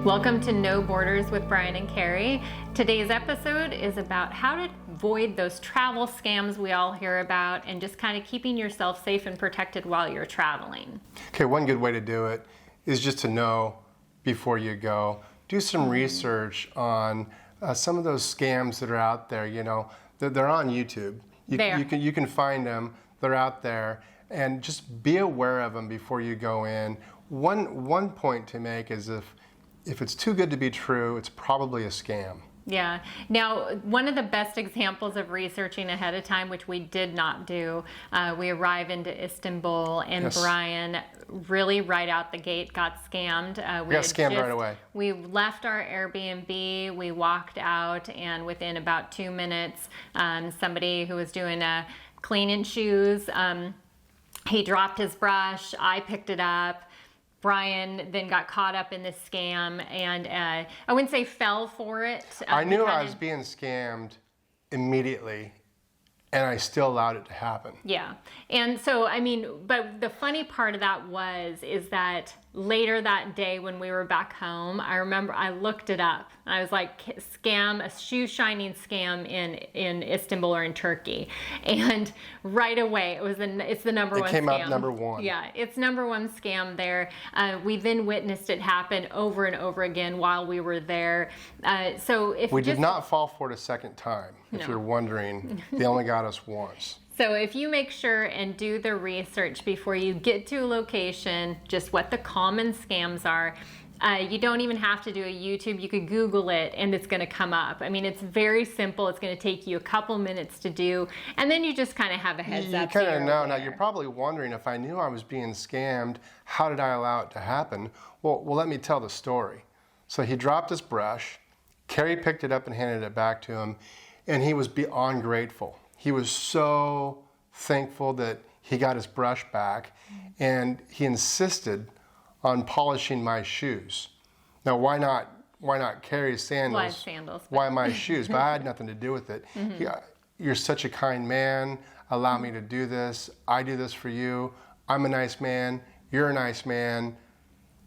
Welcome to No Borders with Brian and Carrie. Today's episode is about how to avoid those travel scams we all hear about and just kind of keeping yourself safe and protected while you're traveling. Okay, one good way to do it is just to know before you go. Do some research on some of those scams that are out there. You know, they're on YouTube. You can find them. They're out there, and just be aware of them before you go in. One point to make is if it's too good to be true, it's probably a scam. Yeah. Now, one of the best examples of researching ahead of time, which we did not do, we arrive into Istanbul, and yes. Brian really right out the gate got scammed. We got scammed right away. We left our Airbnb, we walked out, and within about 2 minutes, somebody who was doing cleaning shoes, he dropped his brush, I picked it up. Brian then got caught up in this scam, and I wouldn't say fell for it. I knew I was being scammed immediately, and I still allowed it to happen. Yeah, and so, I mean, but the funny part of that is that later that day when we were back home, I remember I looked it up. I was like, scam, a shoe shining scam in Istanbul or in Turkey. And right away, it's the number one scam. It came out number one. Yeah, it's number one scam there. We then witnessed it happen over and over again while we were there. So if we did not fall for it a second time. If you're wondering, they only got us once. So if you make sure and do the research before you get to a location, just what the common scams are, you don't even have to do a YouTube. You could Google it and it's going to come up. I mean, it's very simple. It's going to take you a couple minutes to do, and then you just kind of have a heads up. You kind of know. Now, you're probably wondering, if I knew I was being scammed, how did I allow it to happen? Well, let me tell the story. So he dropped his brush. Carrie picked it up and handed it back to him, and he was beyond grateful. He was so thankful that he got his brush back, and he insisted on polishing my shoes. Now, why not Carrie's sandals? Why sandals? Why my shoes? But I had nothing to do with it. Mm-hmm. You're such a kind man. Allow me to do this. I do this for you. I'm a nice man. You're a nice man.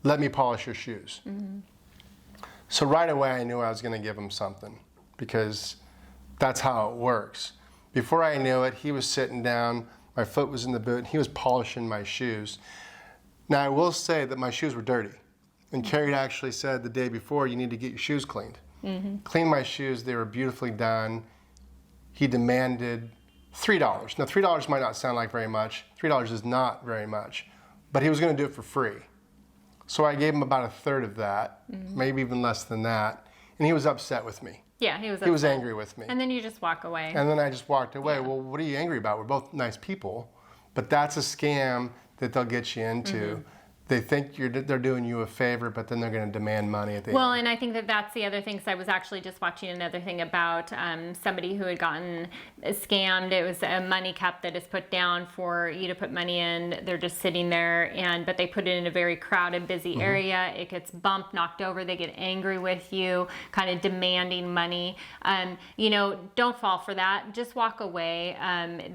Let me polish your shoes. Mm-hmm. So right away, I knew I was going to give him something, because that's how it works. Before I knew it, he was sitting down, my foot was in the boot, and he was polishing my shoes. Now, I will say that my shoes were dirty. And Carrie actually said the day before, you need to get your shoes cleaned. Mm-hmm. Cleaned my shoes, they were beautifully done. He demanded $3. Now, $3 might not sound like very much. $3 is not very much. But he was going to do it for free. So I gave him about a third of that, maybe even less than that. And he was upset with me. Yeah, he was angry with me. And then you just walk away. And then I just walked away. Yeah. Well, what are you angry about? We're both nice people. But that's a scam that they'll get you into. Mm-hmm. They think they're doing you a favor, but then they're going to demand money at the end. Well, and I think that's the other thing. So I was actually just watching another thing about somebody who had gotten scammed. It was a money cup that is put down for you to put money in. They're just sitting there, but they put it in a very crowded, busy area. It gets bumped, knocked over. They get angry with you, kind of demanding money. Don't fall for that. Just walk away.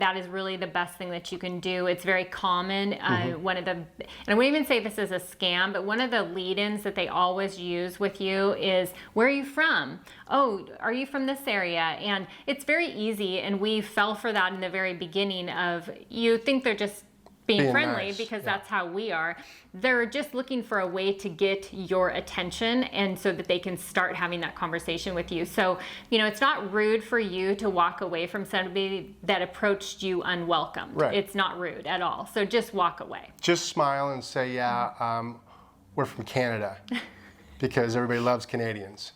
That is really the best thing that you can do. It's very common. And I wouldn't even say this is a scam, but one of the lead-ins that they always use with you is, where are you from? Oh, are you from this area? And it's very easy, and we fell for that in the very beginning of, you think they're just being friendly nice. Because that's how we are. They're just looking for a way to get your attention, and so that they can start having that conversation with you. So, it's not rude for you to walk away from somebody that approached you unwelcomed. Right. It's not rude at all. So just walk away. Just smile and say, we're from Canada, because everybody loves Canadians.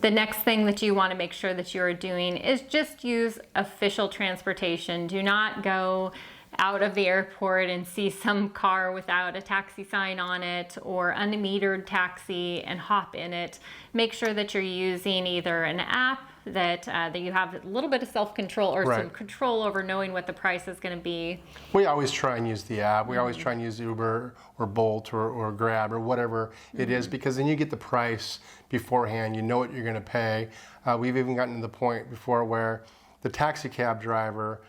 The next thing that you want to make sure that you're doing is just use official transportation. Do not go out of the airport and see some car without a taxi sign on it, or unmetered taxi, and hop in it. Make sure that you're using either an app that you have a little bit of self-control, or some control over knowing what the price is going to be. We always try and use the app. We always try and use Uber or Bolt or Grab or whatever it is, because then you get the price beforehand. You know what you're going to pay. We've even gotten to the point before where the taxi cab driver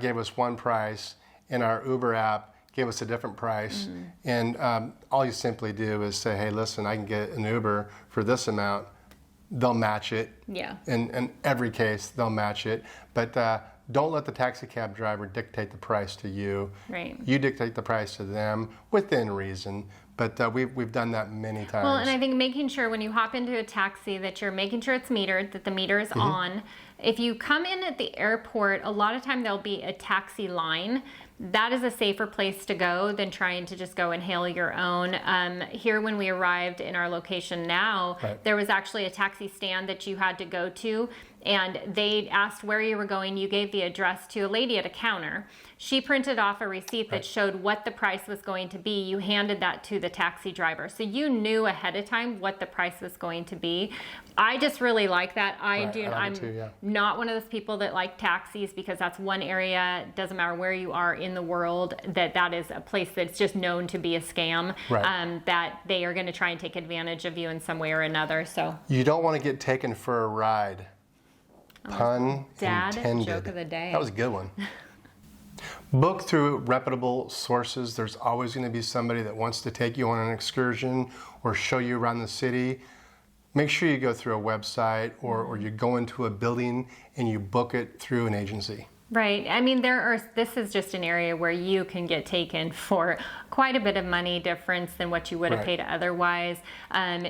gave us one price, and our Uber app gave us a different price. And all you simply do is say, hey, listen, I can get an Uber for this amount. They'll match it. Yeah. In every case, they'll match it. But don't let the taxi cab driver dictate the price to you. Right. You dictate the price to them within reason. But we've done that many times. Well, and I think making sure when you hop into a taxi that you're making sure it's metered, that the meter is on. If you come in at the airport, a lot of time there'll be a taxi line. That is a safer place to go than trying to just go and hail your own. Here, when we arrived in our location now, there was actually a taxi stand that you had to go to, and they asked where you were going. You gave the address to a lady at a counter. She printed off a receipt that showed what the price was going to be. You handed that to the taxi driver. So you knew ahead of time what the price was going to be. I just really like that. I'm not one of those people that like taxis, because that's one area, doesn't matter where you are in the world, that is a place that's just known to be a scam, that they are going to try and take advantage of you in some way or another. So you don't want to get taken for a ride. Pun intended. Joke of the day. That was a good one. Book through reputable sources. There's always going to be somebody that wants to take you on an excursion or show you around the city. Make sure you go through a website or you go into a building and you book it through an agency. Right. I mean, this is just an area where you can get taken for quite a bit of money difference than what you would have paid otherwise.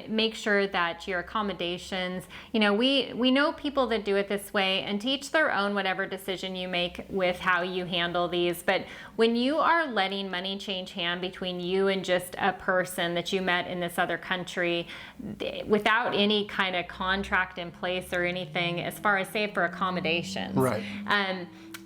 Make sure that your accommodations, we know people that do it this way, and to each their own, whatever decision you make with how you handle these. But when you are letting money change hand between you and just a person that you met in this other country without any kind of contract in place or anything, as far as say for accommodations. Right.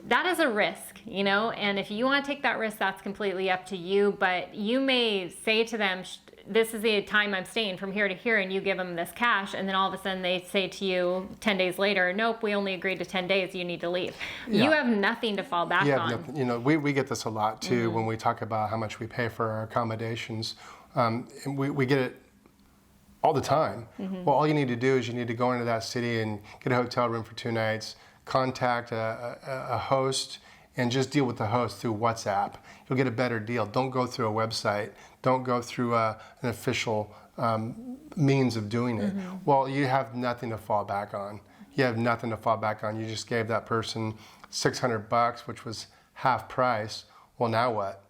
That is a risk, and if you want to take that risk, that's completely up to you. But you may say to them, this is the time I'm staying from here to here, and you give them this cash, and then all of a sudden they say to you 10 days later, nope, we only agreed to 10 days, you need to leave. You have nothing to fall back on. Nothing. We get this a lot too when we talk about how much we pay for our accommodations. And we get it all the time. Well, all you need to do is you need to go into that city and get a hotel room for 2 nights, contact a host, and just deal with the host through WhatsApp. You'll get a better deal. Don't go through a website. Don't go through an official means of doing it. Well, you have nothing to fall back on. You have nothing to fall back on. You just gave that person $600, which was half price. Well, now what?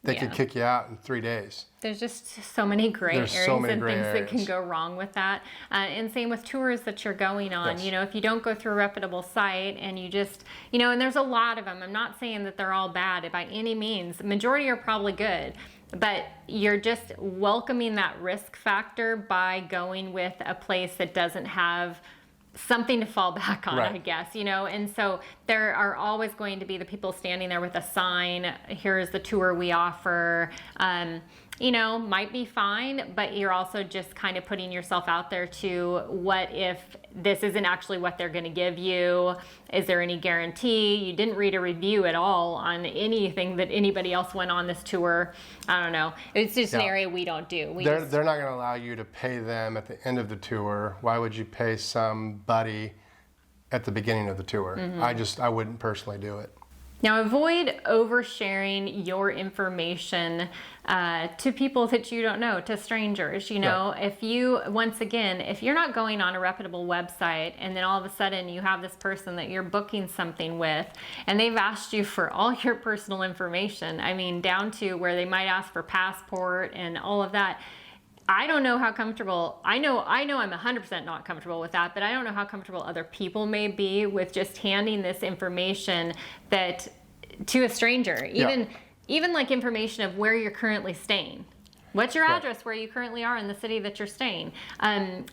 They could kick you out in 3 days. There's just so many gray areas and things that can go wrong with that. And same with tours that you're going on. If you don't go through a reputable site and you just, and there's a lot of them. I'm not saying that they're all bad by any means. The majority are probably good. But you're just welcoming that risk factor by going with a place that doesn't have something to fall back on, I guess, and so there are always going to be the people standing there with a sign, here's the tour we offer, might be fine, but you're also just kind of putting yourself out there to what if this isn't actually what they're going to give you? Is there any guarantee? You didn't read a review at all on anything that anybody else went on this tour. I don't know. It's just an area we don't do. They're not going to allow you to pay them at the end of the tour. Why would you pay somebody at the beginning of the tour? I wouldn't personally do it. Now, avoid oversharing your information to people that you don't know, to strangers. If you're not going on a reputable website and then all of a sudden you have this person that you're booking something with and they've asked you for all your personal information, down to where they might ask for passport and all of that. I don't know how comfortable, I know I'm 100% not comfortable with that, but I don't know how comfortable other people may be with just handing this information to a stranger, even like information of where you're currently staying. What's your address where you currently are in the city that you're staying? I'm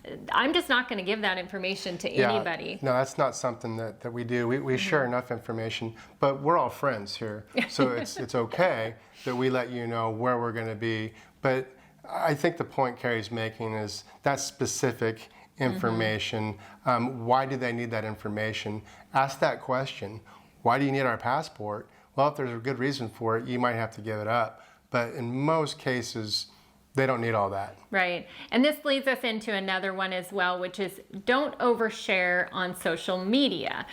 just not going to give that information to anybody. No, that's not something that we do. We share enough information, but we're all friends here. So it's okay that we let you know where we're going to be. But I think the point Carrie's making is that specific information. Why do they need that information? Ask that question. Why do you need our passport? Well, if there's a good reason for it, you might have to give it up. But in most cases, They don't need all that. Right. And this leads us into another one as well, which is don't overshare on social media.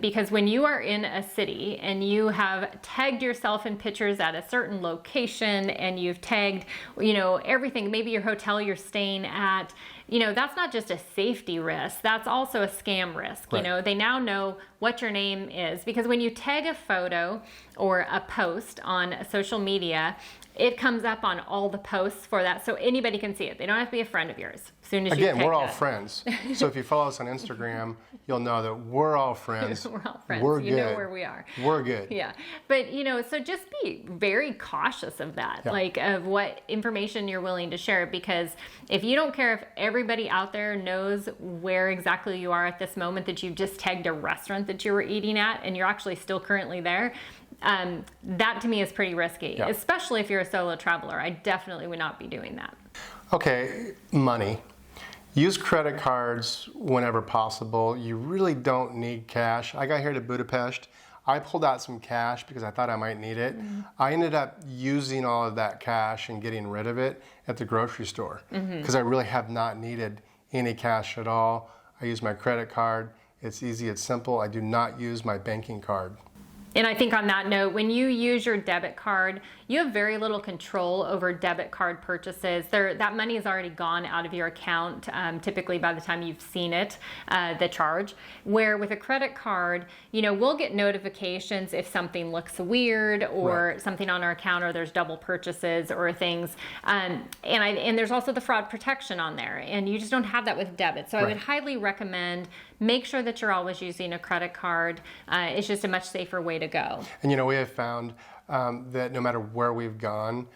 Because when you are in a city and you have tagged yourself in pictures at a certain location and you've tagged, everything, maybe your hotel you're staying at, that's not just a safety risk. That's also a scam risk. Right. They now know what your name is, because when you tag a photo or a post on social media, it comes up on all the posts for that, so anybody can see it. They don't have to be a friend of yours. As soon as you Again, we're all it. friends. So if you follow us on Instagram, you'll know that we're all friends. We're all friends. We're you good. know where we are. We're good. Yeah. But, so just be very cautious of that, Yeah. of what information you're willing to share, because if you don't care if everybody out there knows where exactly you are at this moment, that you've just tagged a restaurant that you were eating at and you're actually still currently there, that to me is pretty risky, Yeah. especially if you're a solo traveler. I definitely would not be doing that. Okay, money. Use credit cards whenever possible. You really don't need cash. I got here to Budapest. I pulled out some cash because I thought I might need it. Mm-hmm. I ended up using all of that cash and getting rid of it at the grocery store because I really have not needed any cash at all. I use my credit card. It's easy, it's simple. I do not use my banking card. And I think on that note, when you use your debit card, you have very little control over debit card purchases. That money is already gone out of your account, typically by the time you've seen it, the charge. Where with a credit card, we'll get notifications if something looks weird or something on our account, or there's double purchases or things. And there's also the fraud protection on there, and you just don't have that with debit. So I would highly recommend make sure that you're always using a credit card. It's just a much safer way to go. And we have found that no matter where we've gone,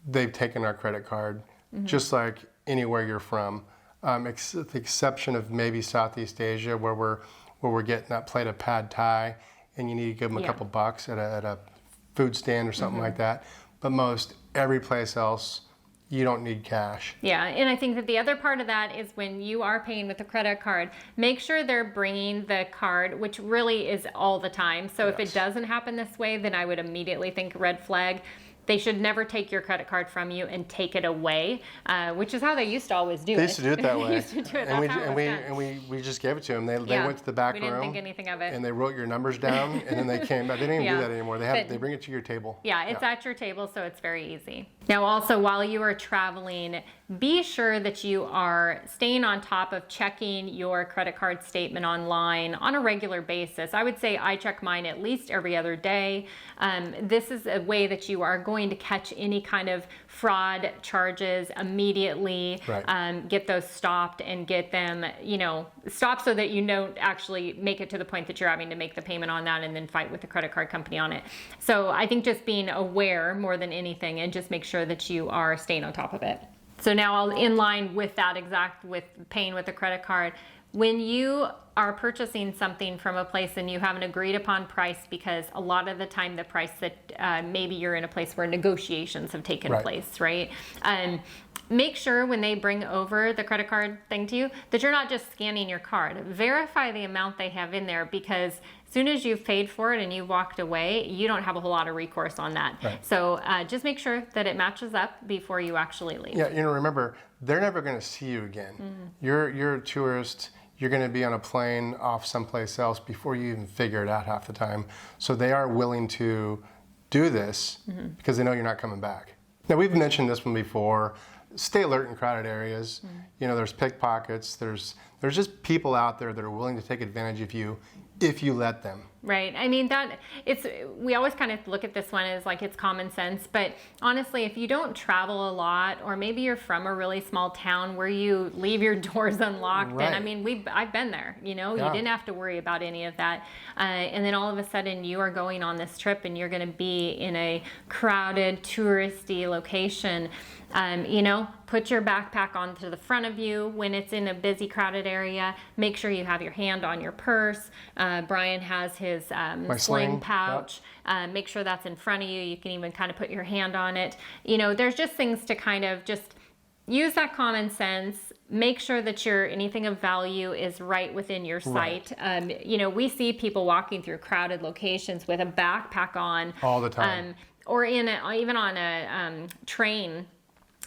they've taken our credit card, just like anywhere you're from, the exception of maybe Southeast Asia, where we're getting that plate of pad thai, and you need to give them a couple bucks at a food stand or something like that. But most every place else, you don't need cash. Yeah, and I think that the other part of that is when you are paying with a credit card, make sure they're bringing the card, which really is all the time. So if it doesn't happen this way, then I would immediately think red flag. They should never take your credit card from you and take it away, which is how they used to always do it. They used to do it that way. They used to do it. And we just gave it to them. They went to the back room. We didn't think anything of it. And they wrote your numbers down, and then they came back. They didn't even do that anymore. They bring it to your table. Yeah, it's at your table, so it's very easy. Now, also, while you are traveling, be sure that you are staying on top of checking your credit card statement online on a regular basis. I would say I check mine at least every other day. This is a way that you are going to catch any kind of fraud charges immediately, get those stopped and get them, stopped so that you don't actually make it to the point that you're having to make the payment on that and then fight with the credit card company on it. So I think just being aware more than anything, and just make sure that you are staying on top of it. So now in line with that with paying with a credit card, when you are purchasing something from a place and you have an agreed upon price, because a lot of the time the price that maybe you're in a place where negotiations have taken place, right? Make sure when they bring over the credit card thing to you that you're not just scanning your card. Verify the amount they have in there, because as soon as you've paid for it and you've walked away, you don't have a whole lot of recourse on that. So just make sure that it matches up before you actually leave. Yeah, remember, they're never going to see you again. You're a tourist. You're going to be on a plane off someplace else before you even figure it out half the time. So they are willing to do this because they know you're not coming back. Now, we've mentioned this one before. Stay alert in crowded areas. There's pickpockets. There's just people out there that are willing to take advantage of you if you let them. Right. I mean, we always kind of look at this one as like it's common sense, but honestly, if you don't travel a lot, or maybe you're from a really small town where you leave your doors unlocked, and I mean, I've been there, you didn't have to worry about any of that. And then all of a sudden you are going on this trip and you're going to be in a crowded, touristy location. Put your backpack onto the front of you when it's in a busy, crowded area. Make sure you have your hand on your purse. Brian has his sling pouch. Make sure that's in front of you. You can even kind of put your hand on it. There's just things to kind of just use that common sense. Make sure that anything of value is right within your sight. We see people walking through crowded locations with a backpack on all the time. Or even on a train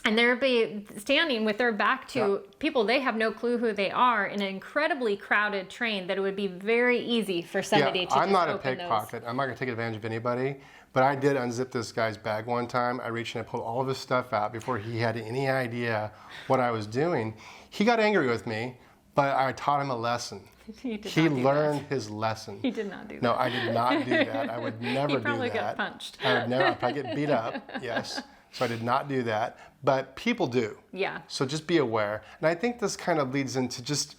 And they'll be standing with their back to people they have no clue who they are in an incredibly crowded train that it would be very easy for somebody to I'm just not a open pickpocket. I'm not going to take advantage of anybody. But I did unzip this guy's bag one time. I reached in and pulled all of his stuff out before he had any idea what I was doing. He got angry with me, but I taught him a lesson. He learned his lesson. He did not do that. No, I did not do that. I would never do that. He probably got punched. I would never. I'd probably get beat up. Yes. So I did not do that. But people do. Yeah. So just be aware. And I think this kind of leads into just,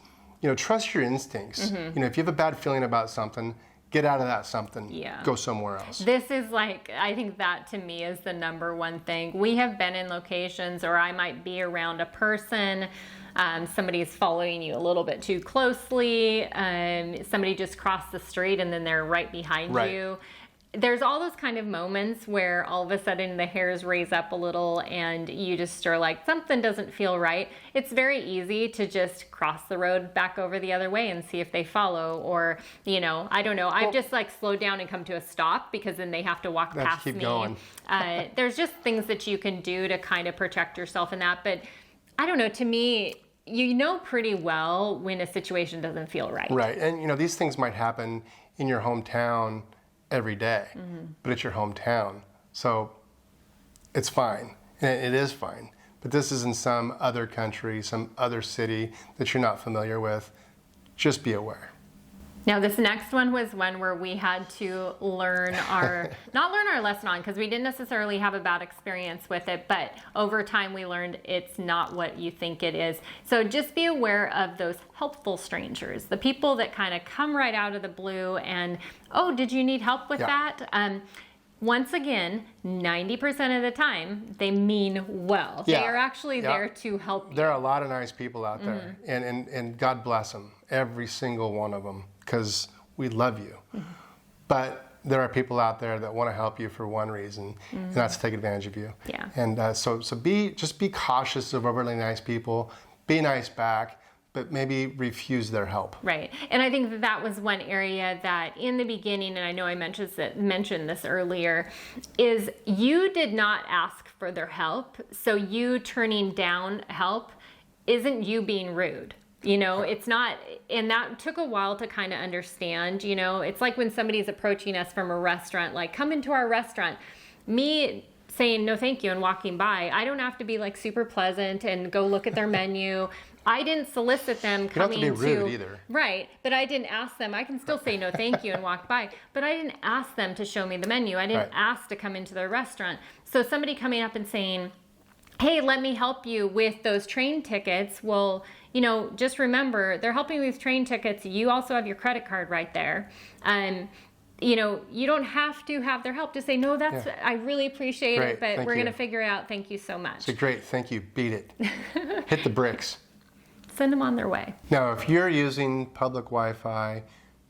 trust your instincts. If you have a bad feeling about something, get out of that something. Yeah. Go somewhere else. This is I think that to me is the number one thing. We have been in locations, or I might be around a person, somebody's following you a little bit too closely, somebody just crossed the street and then they're right behind you. There's all those kind of moments where all of a sudden the hairs raise up a little and you just are like, something doesn't feel right. It's very easy to just cross the road back over the other way and see if they follow, or, I don't know. I've just slowed down and come to a stop because then they have to walk past me. Keep going. There's just things that you can do to kind of protect yourself in that. But I don't know, to me, you know pretty well when a situation doesn't feel right. Right. And, these things might happen in your hometown every day, but it's your hometown, so it's fine, and it is fine. But this is in some other country, some other city that you're not familiar with. Just be aware. Now, this next one was one where we had to learn not learn our lesson on, because we didn't necessarily have a bad experience with it, but over time we learned it's not what you think it is. So just be aware of those helpful strangers, the people that kind of come right out of the blue and, oh, did you need help with that? Once again, 90% of the time, they mean well. They are actually there to help you. There are a lot of nice people out there, and God bless them, every single one of them, because we love you. But there are people out there that want to help you for one reason, and that's to take advantage of you. Yeah. And so be cautious of overly nice people. Be nice back, but maybe refuse their help. Right. And I think that was one area that in the beginning, and I know I mentioned this earlier, is you did not ask for their help. So you turning down help isn't you being rude. It's not, and that took a while to kind of understand. It's like when somebody's approaching us from a restaurant, like, come into our restaurant. Me saying no thank you and walking by, I don't have to be super pleasant and go look at their menu. I didn't solicit them coming you don't have to be rude either. Right, but I didn't ask them. I can still say no thank you and walk by, but I didn't ask them to show me the menu. I didn't ask to come into their restaurant. So somebody coming up and saying, hey, let me help you with those train tickets. Well, just remember, they're helping you with train tickets. You also have your credit card right there. You don't have to have their help. Just say, no, I really appreciate it, but we're going to figure it out. Thank you so much. Say, great, thank you, beat it. Hit the bricks. Send them on their way. Now, if you're using public Wi-Fi,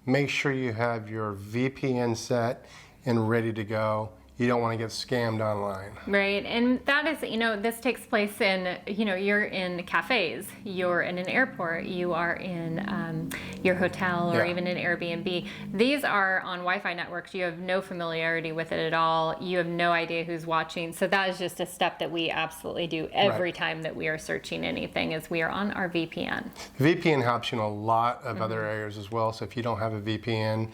make sure you have your VPN set and ready to go. You don't want to get scammed online. Right, and that is, this takes place in, you're in cafes, you're in an airport, you are in your hotel or even an Airbnb. These are on Wi-Fi networks. You have no familiarity with it at all. You have no idea who's watching. So that is just a step that we absolutely do every time that we are searching anything, is we are on our VPN. VPN helps you in a lot of other areas as well. So if you don't have a VPN,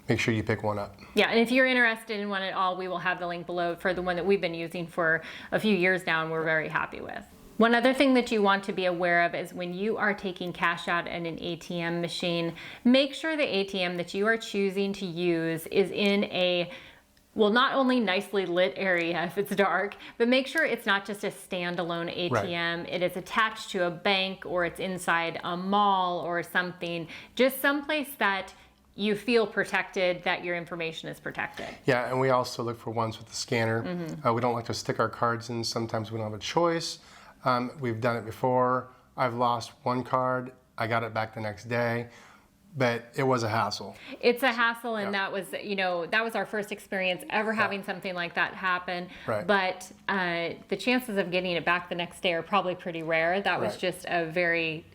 make sure you pick one up. Yeah, and if you're interested in one at all, we will have the link below for the one that we've been using for a few years now and we're very happy with. One other thing that you want to be aware of is when you are taking cash out at an ATM machine, make sure the ATM that you are choosing to use is in a, not only nicely lit area if it's dark, but make sure it's not just a standalone ATM. Right. It is attached to a bank, or it's inside a mall or something. Just someplace that you feel protected, that your information is protected. Yeah, and we also look for ones with the scanner. We don't like to stick our cards in. Sometimes we don't have a choice. We've done it before. I've lost one card. I got it back the next day, but it was a hassle. It's a hassle, and that was, that was our first experience ever having something like that happen. Right. But the chances of getting it back the next day are probably pretty rare. That was just a very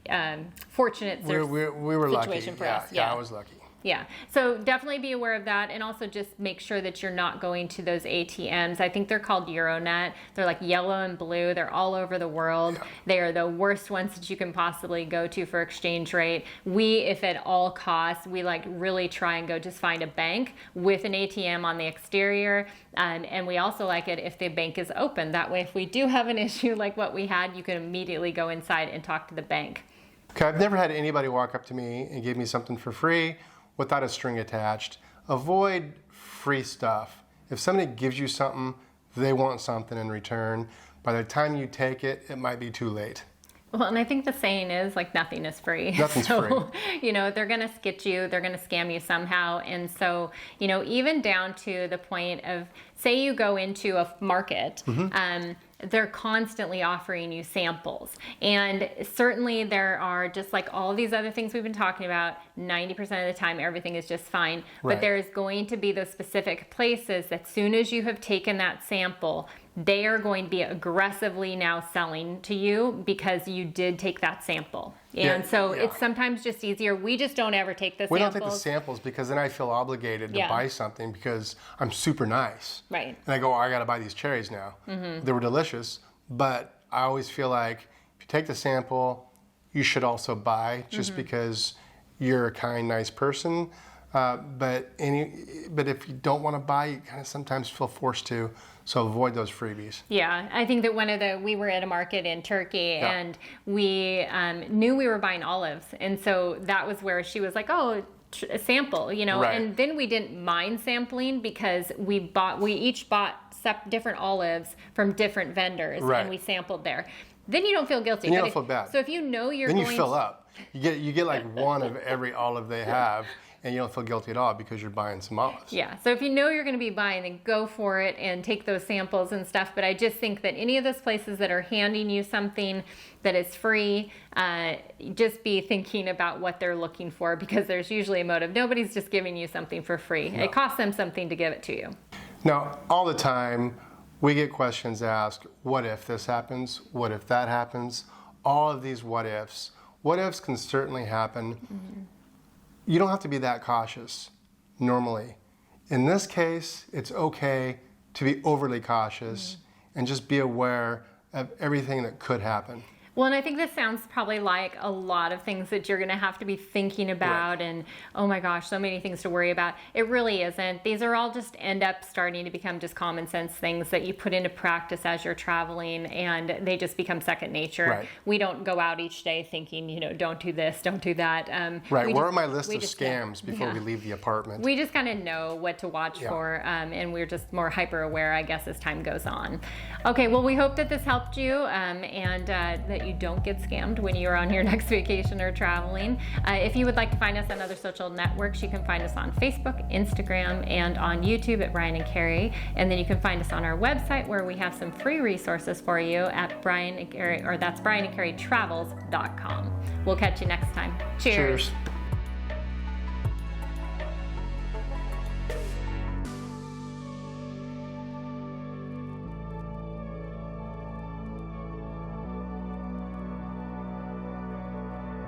fortunate we were situation lucky. for us. Yeah, I was lucky. Yeah. So definitely be aware of that, and also just make sure that you're not going to those ATMs. I think they're called Euronet. They're like yellow and blue. They're all over the world. Yeah. They are the worst ones that you can possibly go to for exchange rate. We, if at all costs, we like really try and go just find a bank with an ATM on the exterior. And we also like it if the bank is open. That way, if we do have an issue like what we had, you can immediately go inside and talk to the bank. Okay, I've never had anybody walk up to me and give me something for free without a string attached. Avoid free stuff. If somebody gives you something, they want something in return. By the time you take it, it might be too late. Well, and I think the saying is like nothing is free. Nothing's free. You know, they're going to skit you, they're going to scam you somehow. And so, you know, even down to the point of, say you go into a market, they're constantly offering you samples. And certainly there are, just like all these other things we've been talking about, 90% of the time everything is just fine. Right. But there's going to be those specific places that as soon as you have taken that sample, they are going to be aggressively now selling to you because you did take that sample. And so it's sometimes just easier. We just don't ever take the samples. We don't take the samples because then I feel obligated to buy something because I'm super nice. Right. And I go, I got to buy these cherries now. They were delicious, but I always feel like if you take the sample, you should also buy just because you're a kind, nice person. But if you don't want to buy, you kind of sometimes feel forced to. So avoid those freebies. Yeah, I think that we were at a market in Turkey and we knew we were buying olives. And so that was where she was like, oh, a sample, you know, and then we didn't mind sampling because we each bought different olives from different vendors and we sampled there. Then you don't feel guilty. And you don't feel bad. So if you know you're then going you fill up. You get like one of every olive they have. And you don't feel guilty at all because you're buying some olives. Yeah, so if you know you're going to be buying, then go for it and take those samples and stuff. But I just think that any of those places that are handing you something that is free, just be thinking about what they're looking for because there's usually a motive. Nobody's just giving you something for free. No. It costs them something to give it to you. Now, all the time, we get questions asked, what if this happens? What if that happens? All of these what ifs. What ifs can certainly happen. You don't have to be that cautious normally. In this case, it's okay to be overly cautious and just be aware of everything that could happen. Well, and I think this sounds probably like a lot of things that you're going to have to be thinking about and, oh my gosh, so many things to worry about. It really isn't. These are all just end up starting to become just common sense things that you put into practice as you're traveling and they just become second nature. Right. We don't go out each day thinking, you know, don't do this, don't do that. Right. Where are my list of scams before we leave the apartment? We just kind of know what to watch for and we're just more hyper aware, I guess, as time goes on. Okay, well, we hope that this helped you and that you don't get scammed when you're on your next vacation or traveling. If you would like to find us on other social networks, you can find us on Facebook, Instagram, and on YouTube at Brian and Carrie. And then you can find us on our website where we have some free resources for you at Brian and Carrie, or that's brianandcarrietravels.com. We'll catch you next time. Cheers. Cheers.